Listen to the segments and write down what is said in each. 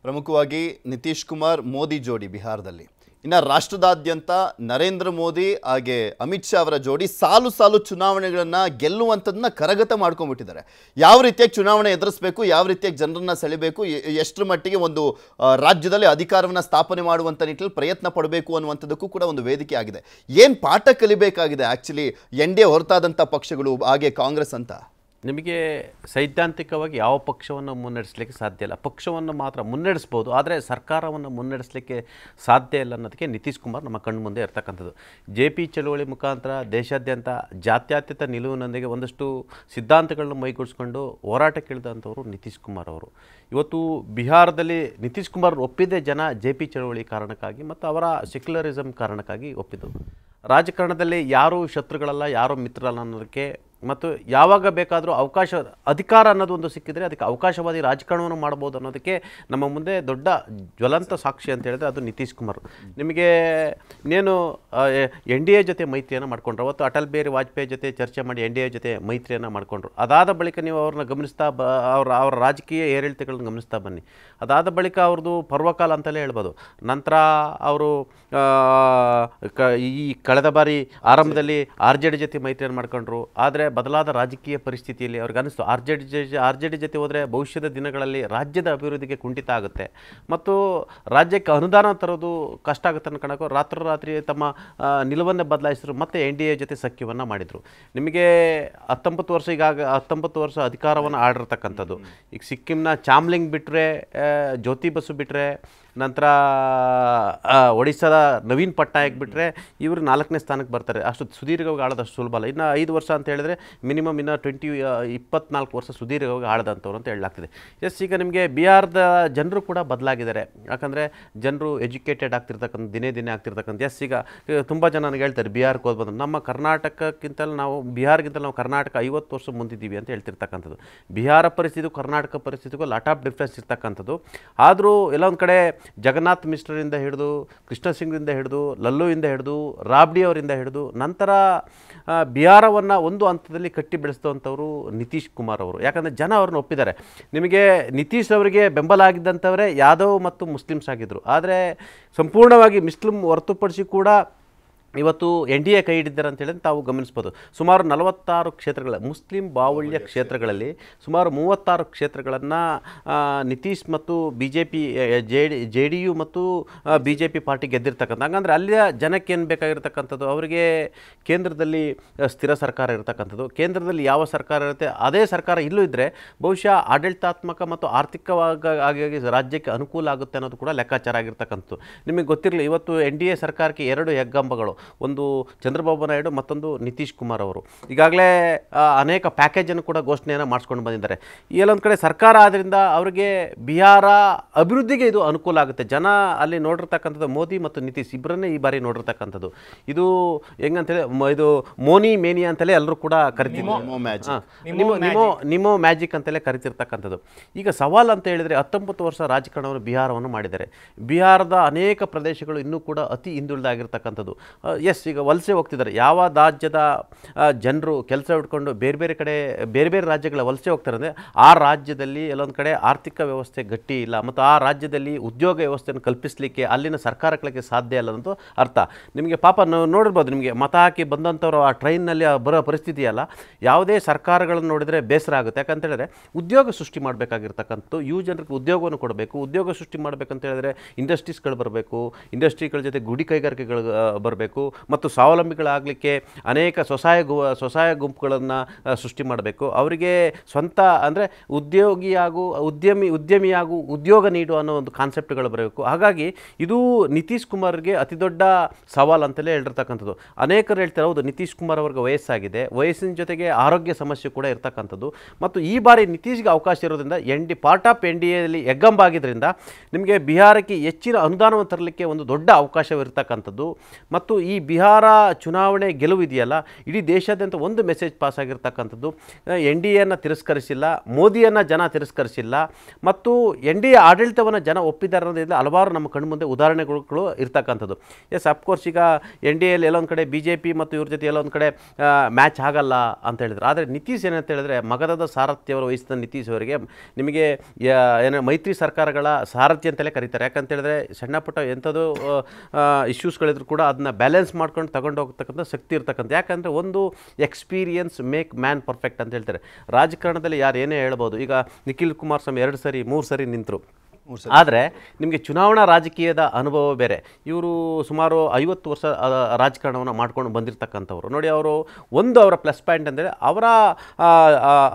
ಪ್ರಮುಖವಾಗಿ ನಿತೀಶ್ ಕುಮಾರ್ ಮೋದಿ ಜೋಡಿ ಬಿಹಾರದಲ್ಲಿ. ಇನ್ನು ರಾಷ್ಟ್ರದಾದ್ಯಂತ ನರೇಂದ್ರ ಮೋದಿ ಹಾಗೆ ಅಮಿತ್ ಶಾ ಅವರ ಜೋಡಿ ಸಾಲು ಸಾಲು ಚುನಾವಣೆಗಳನ್ನು ಗೆಲ್ಲುವಂಥದ್ದನ್ನ ಕರಗತ ಮಾಡ್ಕೊಂಡ್ಬಿಟ್ಟಿದ್ದಾರೆ. ಯಾವ ರೀತಿಯಾಗಿ ಚುನಾವಣೆ ಎದುರಿಸಬೇಕು, ಯಾವ ರೀತಿಯಾಗಿ ಜನರನ್ನ ಸೆಳೆಬೇಕು, ಎಷ್ಟರ ಮಟ್ಟಿಗೆ ಒಂದು ರಾಜ್ಯದಲ್ಲಿ ಅಧಿಕಾರವನ್ನು ಸ್ಥಾಪನೆ ಮಾಡುವಂಥ ನಿಟ್ಟಿನಲ್ಲಿ ಪ್ರಯತ್ನ ಪಡಬೇಕು ಅನ್ನುವಂಥದ್ದಕ್ಕೂ ಕೂಡ ಒಂದು ವೇದಿಕೆ ಆಗಿದೆ. ಏನು ಪಾಠ ಕಲಿಬೇಕಾಗಿದೆ ಆ್ಯಕ್ಚುಲಿ NDA ಹೊರತಾದಂಥ ಪಕ್ಷಗಳು ಹಾಗೆ ಕಾಂಗ್ರೆಸ್ ಅಂತ? ನಿಮಗೆ ಸೈದ್ಧಾಂತಿಕವಾಗಿ ಯಾವ ಪಕ್ಷವನ್ನು ಮುನ್ನಡೆಸಲಿಕ್ಕೆ ಸಾಧ್ಯ ಇಲ್ಲ. ಪಕ್ಷವನ್ನು ಮಾತ್ರ ಮುನ್ನಡೆಸ್ಬೋದು, ಆದರೆ ಸರ್ಕಾರವನ್ನು ಮುನ್ನಡೆಸಲಿಕ್ಕೆ ಸಾಧ್ಯ ಇಲ್ಲ ಅನ್ನೋದಕ್ಕೆ ನಿತೀಶ್ ಕುಮಾರ್ ನಮ್ಮ ಕಣ್ಣು ಮುಂದೆ ಇರ್ತಕ್ಕಂಥದ್ದು. JP ಚಳುವಳಿ ಮುಖಾಂತರ ದೇಶಾದ್ಯಂತ ಜಾತ್ಯತೀತ ನಿಲುವಿನೊಂದಿಗೆ ಒಂದಷ್ಟು ಸಿದ್ಧಾಂತಗಳನ್ನು ಮೈಗೂಡಿಸ್ಕೊಂಡು ಹೋರಾಟಕ್ಕಿಳಿದಂಥವರು ನಿತೀಶ್ ಕುಮಾರ್ ಅವರು. ಇವತ್ತು ಬಿಹಾರದಲ್ಲಿ ನಿತೀಶ್ ಕುಮಾರ್ ಒಪ್ಪಿದ್ದೇ ಜನ JP ಚಳುವಳಿ ಕಾರಣಕ್ಕಾಗಿ ಮತ್ತು ಅವರ ಸೆಕ್ಯುಲರಿಸಮ್ ಕಾರಣಕ್ಕಾಗಿ ಒಪ್ಪಿದ್ದು. ರಾಜಕಾರಣದಲ್ಲಿ ಯಾರೂ ಶತ್ರುಗಳಲ್ಲ, ಯಾರೂ ಮಿತ್ರರಲ್ಲ ಅನ್ನೋದಕ್ಕೆ ಮತ್ತು ಯಾವಾಗ ಬೇಕಾದರೂ ಅಧಿಕಾರ ಅನ್ನೋದು ಒಂದು ಸಿಕ್ಕಿದರೆ ಅದಕ್ಕೆ ಅವಕಾಶವಾದಿ ರಾಜಕಾರಣವನ್ನು ಮಾಡ್ಬೋದು ಅನ್ನೋದಕ್ಕೆ ನಮ್ಮ ಮುಂದೆ ದೊಡ್ಡ ಜ್ವಲಂತ ಸಾಕ್ಷಿ ಅಂತ ಹೇಳಿದ್ರೆ ಅದು ನಿತೀಶ್ ಕುಮಾರ್. ನಿಮಗೆ ಇನ್ನೇನು NDA ಜೊತೆ ಮೈತ್ರಿಯನ್ನು ಮಾಡಿಕೊಂಡ್ರು. ಅವತ್ತು ಅಟಲ್ ಬಿಹಾರಿ ವಾಜಪೇಯಿ ಜೊತೆ ಚರ್ಚೆ ಮಾಡಿ NDA ಜೊತೆ ಮೈತ್ರಿಯನ್ನು ಮಾಡಿಕೊಂಡ್ರು. ಅದಾದ ಬಳಿಕ ನೀವು ಅವ್ರನ್ನ ಗಮನಿಸ್ತಾ ಅವರ ರಾಜಕೀಯ ಏರಿಳಿತಗಳನ್ನು ಗಮನಿಸ್ತಾ ಬನ್ನಿ. ಅದಾದ ಬಳಿಕ ಅವ್ರದ್ದು ಪರ್ವಕಾಲ ಅಂತಲೇ ಹೇಳ್ಬೋದು. ನಂತರ ಅವರು ಈ ಕಳೆದ ಬಾರಿ ಆರಂಭದಲ್ಲಿ RJD ಜೊತೆ ಮೈತ್ರಿಯನ್ನು ಮಾಡ್ಕೊಂಡ್ರು. ಆದರೆ ಬದಲಾದ ರಾಜಕೀಯ ಪರಿಸ್ಥಿತಿಯಲ್ಲಿ ಅವ್ರಿಗೆ ಅನಿಸ್ತು RJD ಜೊತೆ ಹೋದರೆ ಭವಿಷ್ಯದ ದಿನಗಳಲ್ಲಿ ರಾಜ್ಯದ ಅಭಿವೃದ್ಧಿಗೆ ಕುಂಠಿತ ಆಗುತ್ತೆ ಮತ್ತು ರಾಜ್ಯಕ್ಕೆ ಅನುದಾನ ತರೋದು ಕಷ್ಟ ಆಗುತ್ತೆ ಅನ್ಕೊಳಕ್ಕೂ ರಾತ್ರಿ ತಮ್ಮ ನಿಲುವನ್ನು ಬದಲಾಯಿಸಿದ್ರು. ಮತ್ತೆ NDA ಜೊತೆ ಸಖ್ಯವನ್ನು ಮಾಡಿದರು. ನಿಮಗೆ 19 ವರ್ಷ ಅಧಿಕಾರವನ್ನು ಆಡಿರ್ತಕ್ಕಂಥದ್ದು. ಈಗ ಸಿಕ್ಕಿಂನ ಚಾಮ್ಲಿಂಗ್ ಬಿಟ್ಟರೆ, ಜ್ಯೋತಿ ಬಸು ಬಿಟ್ಟರೆ, ನಂತರ ಒಡಿಸ್ಸಾದ ನವೀನ್ ಪಟ್ನಾಯಕ್ ಬಿಟ್ಟರೆ ಇವರು 4ನೇ ಸ್ಥಾನಕ್ಕೆ ಬರ್ತಾರೆ. ಅಷ್ಟು ಸುದೀರ್ಘವಾಗಿ ಆಳೋದಷ್ಟು ಸುಲಭ ಅಲ್ಲ. ಇನ್ನು 5 ವರ್ಷ ಅಂತ ಹೇಳಿದ್ರೆ ಮಿನಿಮಮ್ ಇನ್ನು 24 ವರ್ಷ ಸುದೀರ್ಘವಾಗಿ ಆಳದಂಥವ್ರು ಅಂತ ಹೇಳಲಾಗ್ತಿದೆ. ಈಗ ನಿಮಗೆ ಬಿಹಾರದ ಜನರು ಕೂಡ ಬದಲಾಗಿದ್ದಾರೆ. ಯಾಕಂದರೆ ಜನರು ಎಜುಕೇಟೆಡ್ ಆಗ್ತಿರ್ತಕ್ಕಂಥ ದಿನೇ ಆಗ್ತಿರ್ತಕ್ಕಂಥ. ಈಗ ತುಂಬ ಜನ ನನಗೆ ಹೇಳ್ತಾರೆ ಬಿಹಾರಕ್ಕೆ ಹೋದ್ ಬಂದು ನಮ್ಮ ಕರ್ನಾಟಕಕ್ಕಿಂತಲೂ ನಾವು ಬಿಹಾರಕ್ಕಿಂತಲೂ ನಾವು ಕರ್ನಾಟಕ 50 ವರ್ಷ ಮುಂದಿದ್ದೀವಿ ಅಂತ ಹೇಳ್ತಿರ್ತಕ್ಕಂಥದ್ದು. ಬಿಹಾರ ಪರಿಸ್ಥಿತಿಗೂ ಕರ್ನಾಟಕ ಪರಿಸ್ಥಿತಿಗೂ ಲಾಟ್ ಆಫ್ ಡಿಫ್ರೆನ್ಸ್ ಇರ್ತಕ್ಕಂಥದ್ದು. ಆದರೂ ಎಲ್ಲೊಂದು ಕಡೆ ಜಗನ್ನಾಥ್ ಮಿಶ್ರರಿಂದ ಹಿಡಿದು, ಕೃಷ್ಣ ಸಿಂಗ್ರಿಂದ ಹಿಡಿದು, ಲಲ್ಲುವಿಂದ ಹಿಡಿದು, ರಾಬ್ಡಿ ಅವರಿಂದ ಹಿಡಿದು ನಂತರ ಬಿಹಾರವನ್ನು ಒಂದು ಹಂತದಲ್ಲಿ ಕಟ್ಟಿ ಬೆಳೆಸಿದಂಥವರು ನಿತೀಶ್ ಕುಮಾರ್ ಅವರು. ಯಾಕಂದರೆ ಜನ ಅವ್ರನ್ನ ಒಪ್ಪಿದ್ದಾರೆ. ನಿಮಗೆ ನಿತೀಶ್ ಅವರಿಗೆ ಬೆಂಬಲ ಆಗಿದ್ದಂಥವರೇ ಯಾದವ್ ಮತ್ತು ಮುಸ್ಲಿಮ್ಸ್ ಆಗಿದ್ದರು. ಆದರೆ ಸಂಪೂರ್ಣವಾಗಿ ಮುಸ್ಲಿಂ ಹೊರತುಪಡಿಸಿ ಕೂಡ ಇವತ್ತು NDA ಕೈ ಹಿಡಿದ್ದಾರೆ ಅಂತ ಹೇಳಿದ್ರೆ ತಾವು ಗಮನಿಸ್ಬೋದು. ಸುಮಾರು 46 ಕ್ಷೇತ್ರಗಳ ಮುಸ್ಲಿಂ ಬಾವಳ್ಯ ಕ್ಷೇತ್ರಗಳಲ್ಲಿ ಸುಮಾರು 36 ಕ್ಷೇತ್ರಗಳನ್ನು ನಿತೀಶ್ ಮತ್ತು BJP JDU ಮತ್ತು BJP ಪಾರ್ಟಿ ಗೆದ್ದಿರ್ತಕ್ಕಂಥ. ಹಂಗಂದ್ರೆ ಅಲ್ಲಿಯ ಜನಕ್ಕೆ ಏನು ಬೇಕಾಗಿರ್ತಕ್ಕಂಥದ್ದು, ಅವರಿಗೆ ಕೇಂದ್ರದಲ್ಲಿ ಸ್ಥಿರ ಸರ್ಕಾರ ಇರತಕ್ಕಂಥದ್ದು. ಕೇಂದ್ರದಲ್ಲಿ ಯಾವ ಸರ್ಕಾರ ಇರುತ್ತೆ ಅದೇ ಸರ್ಕಾರ ಇಲ್ಲೂ ಇದ್ದರೆ ಬಹುಶಃ ಆಡಳಿತಾತ್ಮಕ ಮತ್ತು ಆರ್ಥಿಕವಾಗಿ ರಾಜ್ಯಕ್ಕೆ ಅನುಕೂಲ ಆಗುತ್ತೆ ಅನ್ನೋದು ಕೂಡ ಲೆಕ್ಕಾಚಾರ ಆಗಿರ್ತಕ್ಕಂಥದ್ದು. ನಿಮಗೆ ಗೊತ್ತಿರಲಿ, ಇವತ್ತು NDA ಸರ್ಕಾರಕ್ಕೆ 2 ಹೆಗ್ಗಂಬಗಳು, ಒಂದು ಚಂದ್ರಬಾಬು ನಾಯ್ಡು, ಮತ್ತೊಂದು ನಿತೀಶ್ ಕುಮಾರ್ ಅವರು. ಈಗಾಗಲೇ ಅನೇಕ ಪ್ಯಾಕೇಜನ್ನು ಕೂಡ ಘೋಷಣೆಯನ್ನು ಮಾಡಿಸ್ಕೊಂಡು ಬಂದಿದ್ದಾರೆ. ಎಲ್ಲೊಂದು ಕಡೆ ಸರ್ಕಾರ ಆದ್ದರಿಂದ ಅವರಿಗೆ ಬಿಹಾರ ಅಭಿವೃದ್ಧಿಗೆ ಇದು ಅನುಕೂಲ ಆಗುತ್ತೆ. ಜನ ಅಲ್ಲಿ ನೋಡಿರ್ತಕ್ಕಂಥದ್ದು ಮೋದಿ ಮತ್ತು ನಿತೀಶ್ ಇಬ್ಬರನ್ನೇ ಈ ಬಾರಿ ನೋಡಿರ್ತಕ್ಕಂಥದ್ದು. ಇದು ಹೆಂಗಂತೇಳಿ ಇದು ಮೋನಿ ಮೇನಿಯಾ ಅಂತಲೇ ಎಲ್ಲರೂ ಕೂಡ ಕರಿತಿದ್ರು. ನಿಮೋ ಮ್ಯಾಜಿಕ್ ಅಂತಲೇ ಕರಿತಿರ್ತಕ್ಕಂಥದ್ದು. ಈಗ ಸವಾಲು ಅಂತ ಹೇಳಿದರೆ 19 ವರ್ಷ ರಾಜಕಾರಣವನ್ನು ಬಿಹಾರವನ್ನು ಮಾಡಿದ್ದಾರೆ. ಬಿಹಾರದ ಅನೇಕ ಪ್ರದೇಶಗಳು ಇನ್ನೂ ಕೂಡ ಅತಿ ಹಿಂದುಳಿದಾಗಿರ್ತಕ್ಕಂಥದ್ದು. ಈಗ ವಲಸೆ ಹೋಗ್ತಿದ್ದಾರೆ. ಯಾವ ರಾಜ್ಯದ ಜನರು ಕೆಲಸ ಹಿಡ್ಕೊಂಡು ಬೇರೆ ಕಡೆ ಬೇರೆ ರಾಜ್ಯಗಳ ವಲಸೆ ಹೋಗ್ತಾರೆ ಅಂದರೆ ಆ ರಾಜ್ಯದಲ್ಲಿ ಎಲ್ಲೊಂದು ಕಡೆ ಆರ್ಥಿಕ ವ್ಯವಸ್ಥೆ ಗಟ್ಟಿ ಇಲ್ಲ ಮತ್ತು ಆ ರಾಜ್ಯದಲ್ಲಿ ಉದ್ಯೋಗ ವ್ಯವಸ್ಥೆಯನ್ನು ಕಲ್ಪಿಸಲಿಕ್ಕೆ ಅಲ್ಲಿನ ಸರ್ಕಾರಗಳಿಗೆ ಸಾಧ್ಯ ಇಲ್ಲ ಅನ್ನೋದು ಅರ್ಥ. ನಿಮಗೆ ಪಾಪ ನೋಡಿರ್ಬೋದು, ನಿಮಗೆ ಮತ ಹಾಕಿ ಬಂದಂಥವ್ರು ಆ ಟ್ರೈನ್ನಲ್ಲಿ ಬರೋ ಪರಿಸ್ಥಿತಿ ಅಲ್ಲ. ಯಾವುದೇ ಸರ್ಕಾರಗಳನ್ನು ನೋಡಿದರೆ ಬೇಸರ ಆಗುತ್ತೆ. ಯಾಕಂತ ಹೇಳಿದ್ರೆ ಉದ್ಯೋಗ ಸೃಷ್ಟಿ ಮಾಡಬೇಕಾಗಿರ್ತಕ್ಕಂಥದ್ದು, ಜನರಿಗೆ ಉದ್ಯೋಗವನ್ನು ಕೊಡಬೇಕು. ಉದ್ಯೋಗ ಸೃಷ್ಟಿ ಮಾಡಬೇಕಂತ ಹೇಳಿದ್ರೆ ಇಂಡಸ್ಟ್ರೀಸ್ಗಳು ಬರಬೇಕು, ಇಂಡಸ್ಟ್ರಿಗಳ ಜೊತೆ ಗುಡಿ ಕೈಗಾರಿಕೆಗಳು ಬರಬೇಕು ಮತ್ತು ಸ್ವಾವಲಂಬಿಗಳಾಗಲಿಕ್ಕೆ ಅನೇಕ ಸ್ವಸಹಾಯ ಗುಂಪುಗಳನ್ನು ಸೃಷ್ಟಿ ಮಾಡಬೇಕು. ಅವರಿಗೆ ಸ್ವಂತ ಅಂದರೆ ಉದ್ಯಮಿಯಾಗು ಉದ್ಯೋಗ ನೀಡು ಅನ್ನೋ ಒಂದು ಕಾನ್ಸೆಪ್ಟ್ಗಳು ಬರಬೇಕು. ಹಾಗಾಗಿ ಇದು ನಿತೀಶ್ ಕುಮಾರ್ಗೆ ಅತಿ ದೊಡ್ಡ ಸವಾಲು ಅಂತಲೇ ಹೇಳಿರ್ತಕ್ಕಂಥದ್ದು. ಅನೇಕರು ಹೇಳ್ತಾರೆ ಹೌದು ನಿತೀಶ್ ಕುಮಾರ್ ಅವ್ರಿಗೆ ವಯಸ್ಸಾಗಿದೆ, ವಯಸ್ಸಿನ ಜೊತೆಗೆ ಆರೋಗ್ಯ ಸಮಸ್ಯೆ ಕೂಡ ಇರ್ತಕ್ಕಂಥದ್ದು ಮತ್ತು ಈ ಬಾರಿ ನಿತೀಶ್ಗೆ ಅವಕಾಶ ಇರೋದ್ರಿಂದ ಪಾರ್ಟ್ ಆಫ್ NDAದಲ್ಲಿ ಹೆಗ್ಗಂಬಾಗಿದ್ದರಿಂದ ನಿಮಗೆ ಬಿಹಾರಕ್ಕೆ ಹೆಚ್ಚಿನ ಅನುದಾನವನ್ನು ತರಲಿಕ್ಕೆ ಒಂದು ದೊಡ್ಡ ಅವಕಾಶವಿರ್ತಕ್ಕಂಥದ್ದು ಮತ್ತು ಈ ಬಿಹಾರ ಚುನಾವಣೆ ಗೆಲುವು ಇದೆಯಲ್ಲ, ಇಡೀ ದೇಶಾದ್ಯಂತ ಒಂದು ಮೆಸೇಜ್ ಪಾಸ್ ಆಗಿರ್ತಕ್ಕಂಥದ್ದು, NDAಯನ್ನು ತಿರಸ್ಕರಿಸಿಲ್ಲ, ಮೋದಿಯನ್ನು ಜನ ತಿರಸ್ಕರಿಸಿಲ್ಲ, ಮತ್ತು NDA ಆಡಳಿತವನ್ನು ಜನ ಒಪ್ಪಿದ್ದಾರೆ ಅನ್ನೋದ್ರಿಂದ ಹಲವಾರು ನಮ್ಮ ಕಣ್ಣು ಮುಂದೆ ಉದಾಹರಣೆಗಳು ಇರ್ತಕ್ಕಂಥದ್ದು. ಎಸ್, ಅಫ್ಕೋರ್ಸ್ ಈಗ NDAಯಲ್ಲಿ ಎಲ್ಲೊಂದು ಕಡೆ BJP ಮತ್ತು ಇವ್ರ ಜೊತೆ ಎಲ್ಲೊಂದು ಕಡೆ ಮ್ಯಾಚ್ ಆಗಲ್ಲ ಅಂತ ಹೇಳಿದ್ರು. ಆದರೆ ನಿತೀಶ್ ಏನಂತ ಹೇಳಿದ್ರೆ, ಮಗಧದ ಸಾರಥ್ಯವರು ವಹಿಸಿದ ನಿತೀಶ್ ಅವರಿಗೆ ನಿಮಗೆ ಏನು ಮೈತ್ರಿ ಸರ್ಕಾರಗಳ ಸಾರಥ್ಯ ಅಂತಲೇ ಕರೀತಾರೆ. ಯಾಕಂತ ಹೇಳಿದ್ರೆ ಸಣ್ಣ ಪುಟ್ಟ ಎಂಥದ್ದು ಇಶ್ಯೂಸ್ಗಳಿದ್ರು ಕೂಡ ಅದನ್ನ ಬ್ಯಾಲೆನ್ಸ್ ಮಾಡ್ಕೊಂಡು ತಗೊಂಡು ಹೋಗ್ತಕ್ಕಂಥ ಶಕ್ತಿ ಇರ್ತಕ್ಕಂಥ. ಯಾಕಂದರೆ ಒಂದು ಎಕ್ಸ್ಪೀರಿಯನ್ಸ್ ಮೇಕ್ ಮ್ಯಾನ್ ಪರ್ಫೆಕ್ಟ್ ಅಂತ ಹೇಳ್ತಾರೆ. ರಾಜಕಾರಣದಲ್ಲಿ ಯಾರು ಏನೇ ಹೇಳ್ಬೋದು. ಈಗ ನಿಖಿಲ್ ಕುಮಾರಸ್ವಾಮಿ 2 ಸರಿ 3 ಸರಿ ನಿಂತರು, ಆದರೆ ನಿಮಗೆ ಚುನಾವಣಾ ರಾಜಕೀಯದ ಅನುಭವ ಬೇರೆ. ಇವರು ಸುಮಾರು 50 ವರ್ಷ ರಾಜಕಾರಣವನ್ನು ಮಾಡ್ಕೊಂಡು ಬಂದಿರತಕ್ಕಂಥವ್ರು. ನೋಡಿ, ಅವರ ಪ್ಲಸ್ ಪಾಯಿಂಟ್ ಅಂದರೆ ಅವರ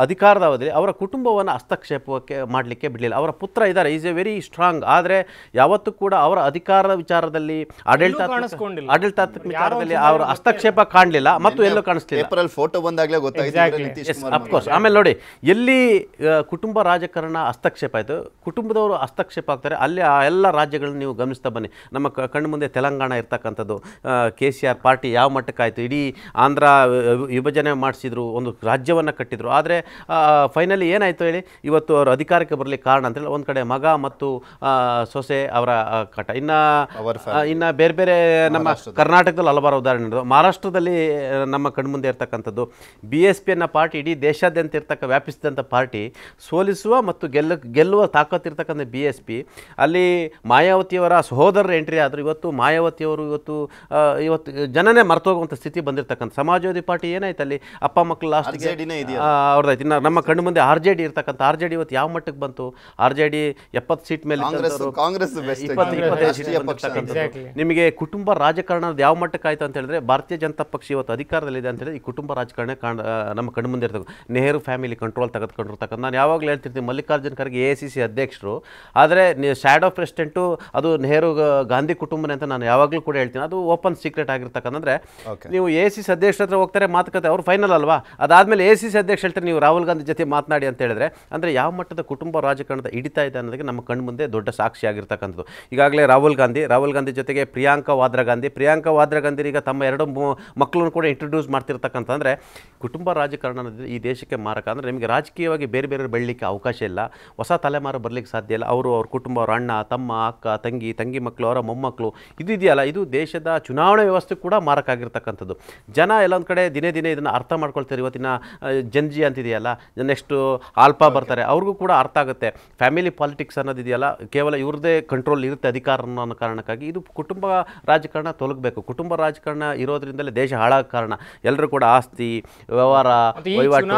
ಅಧಿಕಾರದ ಅವಧಿಯಲ್ಲಿ ಅವರ ಕುಟುಂಬವನ್ನು ಹಸ್ತಕ್ಷೇಪಕ್ಕೆ ಮಾಡಲಿಕ್ಕೆ ಬಿಡಲಿಲ್ಲ. ಅವರ ಪುತ್ರ ಇದ್ದಾರೆ, ಈಸ್ ಎ ವೆರಿ ಸ್ಟ್ರಾಂಗ್. ಆದರೆ ಯಾವತ್ತೂ ಕೂಡ ಅವರ ಅಧಿಕಾರದ ವಿಚಾರದಲ್ಲಿ ಆಡಳಿತಾತ್ಮಕ ವಿಚಾರದಲ್ಲಿ ಅವರ ಹಸ್ತಕ್ಷೇಪ ಕಾಣಲಿಲ್ಲ ಮತ್ತು ಎಲ್ಲೂ ಕಾಣಿಸ್ಲಿಲ್ಲ. ಫೋಟೋ ಬಂದಾಗಲೇ ಗೊತ್ತಾಗಿದೆ. ಅಫ್ಕೋರ್ಸ್. ಆಮೇಲೆ ನೋಡಿ, ಎಲ್ಲಿ ಕುಟುಂಬ ರಾಜಕಾರಣ ಹಸ್ತಕ್ಷೇಪ ಆಯಿತು, ಕುಟುಂಬದವರು ಹಸ್ತಕ್ಷೇಪ ಆಗ್ತಾರೆ, ಅಲ್ಲಿ ಆ ಎಲ್ಲ ರಾಜ್ಯಗಳನ್ನ ನೀವು ಗಮನಿಸ್ತಾ ಬನ್ನಿ. ನಮ್ಮ ಕಣ್ಣು ಮುಂದೆ ತೆಲಂಗಾಣ ಇರ್ತಕ್ಕಂಥದ್ದು, KCR ಪಾರ್ಟಿ ಯಾವ ಮಟ್ಟಕ್ಕಾಯಿತು, ಇಡೀ ಆಂಧ್ರ ವಿಭಜನೆ ಮಾಡಿಸಿದ್ರು, ಒಂದು ರಾಜ್ಯವನ್ನು ಕಟ್ಟಿದ್ರು. ಆದರೆ ಫೈನಲಿ ಏನಾಯಿತು ಹೇಳಿ, ಇವತ್ತು ಅವರು ಅಧಿಕಾರಕ್ಕೆ ಬರಲಿಕ್ಕೆ ಕಾರಣ ಅಂತೇಳಿ ಒಂದು ಕಡೆ ಮಗ ಮತ್ತು ಸೊಸೆ ಅವರ ಕಟ. ಇನ್ನು ಬೇರೆ ಬೇರೆ ನಮ್ಮ ಕರ್ನಾಟಕದಲ್ಲಿ ಹಲವಾರು ಉದಾಹರಣೆ. ಮಹಾರಾಷ್ಟ್ರದಲ್ಲಿ ನಮ್ಮ ಕಣ್ಮುಂದೆ ಇರ್ತಕ್ಕಂಥದ್ದು BSP ಅನ್ನೋ ಪಾರ್ಟಿ ಇಡೀ ದೇಶಾದ್ಯಂತ ವ್ಯಾಪಿಸಿದಂಥ ಪಾರ್ಟಿ, ಸೋಲಿಸುವ ಮತ್ತು ಗೆಲ್ಲುವ ತಾಕತ್ತಿರ್ತಕ್ಕಂಥ BSP. ಅಲ್ಲಿ ಮಾಯಾವತಿಯವರ ಸಹೋದರರ ಎಂಟ್ರಿ ಆದರೂ ಇವತ್ತು ಮಾಯಾವತಿಯವರು ಇವತ್ತು ಜನನೇ ಮರ್ತೋಗುವಂಥ ಸ್ಥಿತಿ ಬಂದಿರತಕ್ಕಂಥ. ಸಮಾಜವಾದಿ ಪಾರ್ಟಿ ಏನಾಯ್ತು, ಅಲ್ಲಿ ಅಪ್ಪ ಮಕ್ಕಳು ಲಾಸ್ಟ್ಗೆ ಅವ್ರದ್ದಾಯ್ತು. ಇನ್ನು ನಮ್ಮ ಕಣ್ಣು ಮುಂದೆ RJD ಇರ್ತಕ್ಕಂಥ RJD ಇವತ್ತು ಯಾವ ಮಟ್ಟಕ್ಕೆ ಬಂತು? RJD 70 ಸೀಟ್ ಮೇಲೆ, ಕಾಂಗ್ರೆಸ್ 25 ಸೀಟ್ ಬಂದಿರತಕ್ಕಂಥದ್ದು. ನಿಮಗೆ ಕುಟುಂಬ ರಾಜಕಾರಣದ ಯಾವ ಮಟ್ಟಕ್ಕೆ ಆಯಿತು ಅಂತ ಹೇಳಿದ್ರೆ, ಭಾರತೀಯ ಜನತಾ ಪಕ್ಷ ಇವತ್ತು ಅಧಿಕಾರದಲ್ಲಿದೆ ಅಂತ ಹೇಳಿದ್ರೆ ಈ ಕುಟುಂಬ ರಾಜಕಾರಣ ನಮ್ಮ ಕಣ್ಣು ಮುಂದೆ ಇರ್ತಕ್ಕಂಥ ನೆಹರು ಫ್ಯಾಮಿಲಿ ಕಂಟ್ರೋಲ್ ತೆಗೆದುಕೊಂಡಿರ್ತಕ್ಕಂಥ. ನಾನು ಯಾವಾಗಲೂ ಹೇಳ್ತಿರ್ತೀನಿ, ಮಲ್ಲಿಕಾರ್ಜುನ್ ಖರ್ಗೆ AICC ಅಧ್ಯಕ್ಷರು, ಆದರೆ ಶಾಡೋ ಪ್ರೆಸಿಡೆಂಟು ಅದು ನೆಹರು ಗಾಂಧಿ ಕುಟುಂಬನೇ ಅಂತ ನಾನು ಯಾವಾಗಲೂ ಕೂಡ ಹೇಳ್ತೀನಿ. ಅದು ಓಪನ್ ಸೀಕ್ರೆಟ್ ಆಗಿರ್ತಕ್ಕಂಥದ್ರೆ, ನೀವು AICC ಅಧ್ಯಕ್ಷರ ಹತ್ರ ಹೋಗ್ತಾರೆ ಮಾತುಕತೆ, ಅವ್ರು ಫೈನಲ್ ಅಲ್ವಾ, ಅದಾದಮೇಲೆ AICC ಅಧ್ಯಕ್ಷ ಹೇಳ್ತಾರೆ ನೀವು ರಾಹುಲ್ ಗಾಂಧಿ ಜೊತೆ ಮಾತನಾಡಿ ಅಂತ ಹೇಳಿದ್ರೆ, ಅಂದರೆ ಯಾವ ಮಟ್ಟದ ಕುಟುಂಬ ರಾಜಕಾರಣದ ಹಿಡಿತಾ ಇದೆ ಅನ್ನೋದಕ್ಕೆ ನಮ್ಮ ಕಣ್ಣು ಮುಂದೆ ದೊಡ್ಡ ಸಾಕ್ಷಿ ಆಗಿರ್ತಕ್ಕಂಥದ್ದು. ಈಗಾಗಲೇ ರಾಹುಲ್ ಗಾಂಧಿ ಜೊತೆಗೆ ಪ್ರಿಯಾಂಕಾ ವಾದ್ರಾ ಗಾಂಧಿ ಈಗ ತಮ್ಮ 2 ಮಕ್ಕಳನ್ನು ಕೂಡ ಇಂಟ್ರೊಡ್ಯೂಸ್ ಮಾಡ್ತಿರ್ತಕ್ಕಂಥ. ಅಂದರೆ ಕುಟುಂಬ ರಾಜಕಾರಣ ಈ ದೇಶಕ್ಕೆ ಮಾರಕ. ಅಂದರೆ ನಿಮಗೆ ರಾಜಕೀಯವಾಗಿ ಬೇರೆ ಬೇರೆ ಬೆಳಲಿಕ್ಕೆ ಅವಕಾಶ ಇಲ್ಲ, ಹೊಸ ತಲೆಮಾರು ಬರಲಿಕ್ಕೆ ಸಾಧ್ಯ ಇಲ್ಲ. ಅವ್ರ ಕುಟುಂಬ, ಅವ್ರ ಅಣ್ಣ, ತಮ್ಮ, ಅಕ್ಕ, ತಂಗಿ ಮಕ್ಕಳು, ಅವರ ಮೊಮ್ಮಕ್ಕಳು, ಇದು ಇದೆಯಲ್ಲ, ಇದು ದೇಶದ ಚುನಾವಣಾ ವ್ಯವಸ್ಥೆ ಕೂಡ ಮಾರಕ ಆಗಿರ್ತಕ್ಕಂಥದ್ದು. ಜನ ಎಲ್ಲೊಂದು ಕಡೆ ದಿನೇ ಇದನ್ನು ಅರ್ಥ ಮಾಡ್ಕೊಳ್ತಾರೆ. ಇವತ್ತಿನ ಜನ್ಜಿ ಅಂತಿದೆಯಲ್ಲ, ನೆಕ್ಸ್ಟ್ ಆಲ್ಫಾ ಬರ್ತಾರೆ, ಅವ್ರಿಗೂ ಕೂಡ ಅರ್ಥ ಆಗುತ್ತೆ. ಫ್ಯಾಮಿಲಿ ಪಾಲಿಟಿಕ್ಸ್ ಅನ್ನೋದಿದೆಯಲ್ಲ, ಕೇವಲ ಇವ್ರದ್ದೇ ಕಂಟ್ರೋಲ್ ಇರುತ್ತೆ ಅಧಿಕಾರ ಅನ್ನೋ ಕಾರಣಕ್ಕಾಗಿ ಇದು ಕುಟುಂಬ ರಾಜಕಾರಣ ತೊಲಗಬೇಕು. ಕುಟುಂಬ ರಾಜಕಾರಣ ಇರೋದ್ರಿಂದಲೇ ದೇಶ ಹಾಳಾಗ ಕಾರಣ. ಎಲ್ಲರೂ ಕೂಡ ಆಸ್ತಿ, ವ್ಯವಹಾರ, ವಹಿವಾಟು,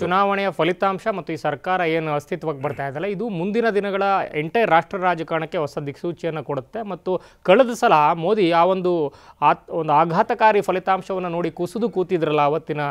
ಚುನಾವಣೆಯ ಫಲಿತಾಂಶ ಮತ್ತು ಈ ಸರ್ಕಾರ ಏನು ಅಸ್ತಿತ್ವಕ್ಕೆ ಬರ್ತಾ ಇದೆಯಲ್ಲ, ಇದು ಮುಂದಿನ ದಿನಗಳ ಎಂಟೈರ್ ರಾಷ್ಟ್ರ ರಾಜಕಾರಣಕ್ಕೆ ಹೊಸ ದಿಕ್ಸೂಚಿಯನ್ನು ಕೊಡುತ್ತೆ. ಮತ್ತು ಕಳೆದ ಸಲ ಮೋದಿ ಆ ಒಂದು ಆಘಾತಕಾರಿ ಫಲಿತಾಂಶವನ್ನು ನೋಡಿ ಕುಸಿದು ಕೂತಿದ್ರಲ್ಲ, ಅವತ್ತಿನ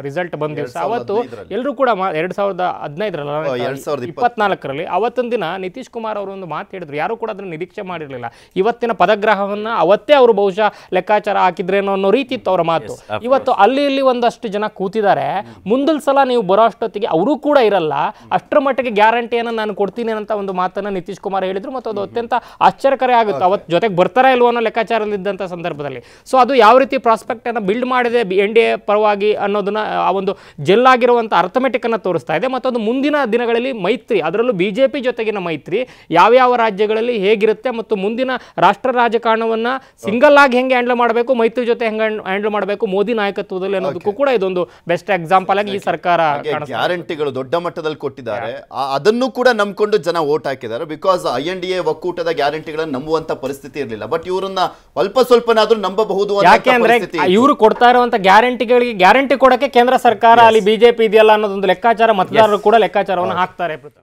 ರಿಸಲ್ಟ್ ಬಂದ ದಿವಸ, ಅವತ್ತು ಎಲ್ಲರೂ ಕೂಡ 2024ರಲ್ಲಿ ಅವತ್ತಿನ ದಿನ ನಿತೀಶ್ ಕುಮಾರ್ ಅವರು ಒಂದು ಮಾತು ಹೇಳಿದ್ರು, ಯಾರು ಕೂಡ ಅದನ್ನು ನಿರೀಕ್ಷೆ ಮಾಡಿರಲಿಲ್ಲ. ಇವತ್ತಿನ ಪದಗ್ರಹವನ್ನು ಅವತ್ತೇ ಅವರು ಬಹುಶಃ ಲೆಕ್ಕಾಚಾರ ಹಾಕಿದ್ರೇನೋ ಅನ್ನೋ ರೀತಿ ಇತ್ತು ಅವರ ಮಾತು. ಇವತ್ತು ಅಲ್ಲಿ ಇಲ್ಲಿ ಒಂದಷ್ಟು ಜನ ಕೂತಿದ್ದಾರೆ, ಮುಂದಿನ ಸಲ ನೀವು ಬರೋ ಅಷ್ಟೊತ್ತಿಗೆ ಅವರು ಕೂಡ ಇರಲ್ಲ, ಅಷ್ಟರ ಮಟ್ಟಿಗೆ ಗ್ಯಾರಂಟಿಯನ್ನು ನಾನು ಕೊಡ್ತೀನಿ ಅಂತ ಒಂದು ಮಾತನ್ನು ನಿತೀಶ್ ಕುಮಾರ್ ಹೇಳಿದ್ರು. ಮತ್ತು ಅದು ಅತ್ಯಂತ ಆಶ್ಚರ್ಯಕರ ಆಗುತ್ತೆ, ಅವತ್ತು ಜೊತೆಗೆ ಬರ್ತಾರಾ ಇಲ್ವೋ ಅನ್ನೋ ಲೆಕ್ಕಾಚಾರದಲ್ಲಿದ್ದಂಥ ಸಂದರ್ಭದಲ್ಲಿ. ಸೊ ಅದು ಯಾವ ರೀತಿ ಪ್ರಾಸ್ಪೆಕ್ಟ್ ಅನ್ನು ಬಿಲ್ಡ್ ಮಾಡಿದೆ NDA ಪರವಾಗಿ ಅನ್ನೋದನ್ನ ಆ ಒಂದು ಜೆಲ್ ಆಗಿರುವಂಥ ಅರ್ಥಮೆಟಿಕ್ ಅನ್ನು ತೋರಿಸ್ತಾ ಇದೆ. ಮತ್ತು ಅದು ಮುಂದಿನ ದಿನಗಳಲ್ಲಿ ಮೈತ್ರಿ, ಅದರಲ್ಲೂ BJP ಜೊತೆಗಿನ ಮೈತ್ರಿ ಯಾವ್ಯಾವ ರಾಜ್ಯಗಳಲ್ಲಿ ಹೇಗಿರುತ್ತೆ ಮತ್ತು ಮುಂದಿನ ರಾಷ್ಟ್ರ ರಾಜಕಾರಣವನ್ನು ಸಿಂಗಲ್ ಆಗಿ ಹೆಂಗೆ ಹ್ಯಾಂಡಲ್ ಮಾಡಬೇಕು, ಮೈತ್ರಿ ಜೊತೆ ಹೆಂಗೆ ಹ್ಯಾಂಡಲ್ ಮಾಡಬೇಕು ಮೋದಿ ನಾಯಕತ್ವದಲ್ಲಿ ಅನ್ನೋದಕ್ಕೂ ಕೂಡ ಇದೊಂದು ಬೆಸ್ಟ್ ಎಕ್ಸಾಂಪಲ್ ಆಗಿ ಈ ಸರ್ಕಾರ ಗ್ಯಾರಂಟಿಗಳು ದೊಡ್ಡ ಮಟ್ಟದಲ್ಲಿ ಕೊಟ್ಟಿದ್ದಾರೆ. ಅದನ್ನು ಕೂಡ ನಂಬಿಕೊಂಡು ಜನ ವೋಟ್ ಹಾಕಿದ್ದಾರೆ. ಬಿಕಾಸ್ INDA ಒಕ್ಕೂಟದ ಗ್ಯಾರಂಟಿಗಳನ್ನು ನಂಬುವಂತ ಪರಿಸ್ಥಿತಿ ಇರಲಿಲ್ಲ. ಬಟ್ ಇವರನ್ನ ಸ್ವಲ್ಪನಾದ್ರೂ ನಂಬಬಹುದು. ಯಾಕೆಂದ್ರೆ ಇವರು ಕೊಡ್ತಾ ಇರುವಂತ ಗ್ಯಾರಂಟಿಗಳಿಗೆ ಗ್ಯಾರಂಟಿ ಕೊಡಕ್ಕೆ ಕೇಂದ್ರ ಸರ್ಕಾರ ಅಲ್ಲಿ BJP ಇದೆಯಲ್ಲ ಅನ್ನೋದೊಂದು ಲೆಕ್ಕಾಚಾರ ಮತದಾರರು ಕೂಡ ಲೆಕ್ಕಾಚಾರವನ್ನು ಹಾಕ್ತಾರೆ.